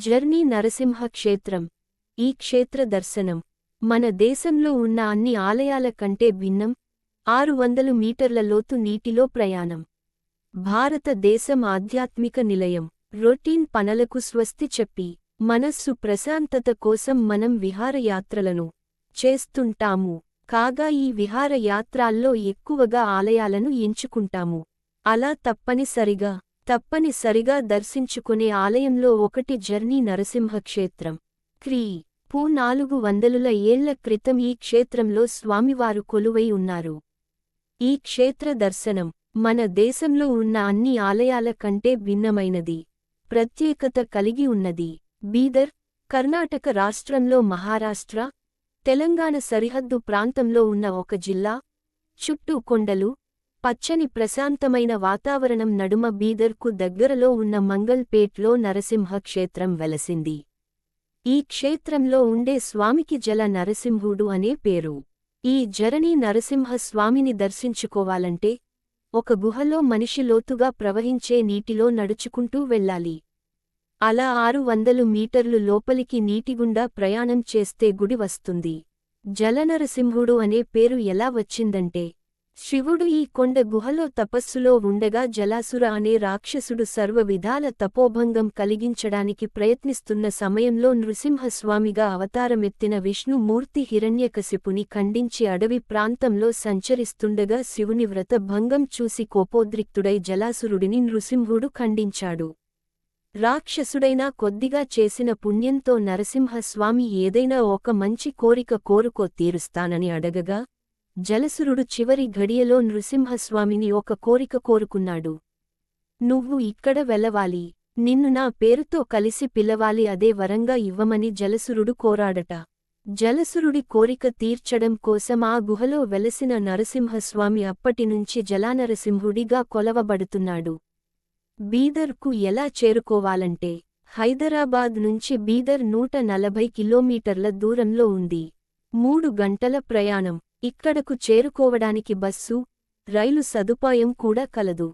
Journey Narasimha క్షేత్రం. ఈ క్షేత్ర దర్శనం మన దేశంలో ఉన్న అన్ని ఆలయాల కంటే భిన్నం. 600 మీటర్ల లోతు నీటిలో ప్రయాణం. భారతదేశం ఆధ్యాత్మిక నిలయం. రొటీన్ పనులకు స్వస్తి చెప్పి మనస్సు ప్రశాంతత కోసం మనం విహారయాత్రలను చేస్తుంటాము. కాగా ఈ విహారయాత్రాల్లో ఎక్కువగా ఆలయాలను ఎంచుకుంటాము. అలా తప్పనిసరిగా దర్శించుకునే ఆలయంలో ఒకటి జర్నీ నరసింహ క్షేత్రం. క్రీ.పూ 400 ఏళ్ల క్రితం ఈ క్షేత్రంలో స్వామివారు కొలువై ఉన్నారు. ఈ క్షేత్ర దర్శనం మన దేశంలో ఉన్న అన్ని ఆలయాల కంటే భిన్నమైనది, ప్రత్యేకత కలిగి ఉన్నది. బీదర్, కర్ణాటక రాష్ట్రంలో మహారాష్ట్ర, తెలంగాణ సరిహద్దు ప్రాంతంలో ఉన్న ఒక జిల్లా. చుట్టూ కొండలు, పచ్చని ప్రశాంతమైన వాతావరణం నడుమ బీదర్కు దగ్గరలో ఉన్న మంగల్పేట్లో నరసింహ క్షేత్రం వెలసింది. ఈ క్షేత్రంలో ఉండే స్వామికి జల నరసింహుడు అనే పేరు. ఈ జరణి నరసింహ స్వామిని దర్శించుకోవాలంటే ఒక గుహలో మనిషి లోతుగా ప్రవహించే నీటిలో నడుచుకుంటూ వెళ్ళాలి. అలా 600 మీటర్లు లోపలికి నీటిగుండా ప్రయాణం చేస్తే గుడి వస్తుంది. జలనరసింహుడు అనే పేరు ఎలా వచ్చిందంటే, శివుడు ఈ కొండ గుహలో తపస్సులో ఉండగా జలాసుర అనే రాక్షసుడు సర్వవిధాల తపోభంగం కలిగించడానికి ప్రయత్నిస్తున్న సమయంలో నృసింహస్వామిగా అవతారమెత్తిన విష్ణుమూర్తి హిరణ్యకశిపుని ఖండించి అడవి ప్రాంతంలో సంచరిస్తుండగా శివుని వ్రత భంగం చూసి కోపోద్రిక్తుడై జలాసురుడిని నృసింహుడు ఖండించాడు. రాక్షసుడైనా కొద్దిగా చేసిన పుణ్యంతో నరసింహస్వామి ఏదైనా ఒక మంచి కోరిక కోరుకో తీరుస్తానని అడగగా, జలసురుడు చివరి ఘడియలో నృసింహస్వామిని ఒక కోరిక కోరుకున్నాడు. నువ్వు ఇక్కడ వెళ్లవాలి, నిన్ను నా పేరుతో కలిసి పిలవాలి, అదే వరంగా ఇవ్వమని జలసురుడు కోరాడట. జలసురుడి కోరిక తీర్చడం కోసం ఆ గుహలో వెలసిన నరసింహస్వామి అప్పటినుంచి జలానరసింహుడిగా కొలవబడుతున్నాడు. బీదర్కు ఎలా చేరుకోవాలంటే, హైదరాబాద్ నుంచి బీదర్ 140 కిలోమీటర్ల దూరంలో ఉంది. 3 గంటల ప్రయాణం. ఇక్కడకు చేరుకోవడానికి బస్సు, రైలు సదుపాయం కూడా కలదు.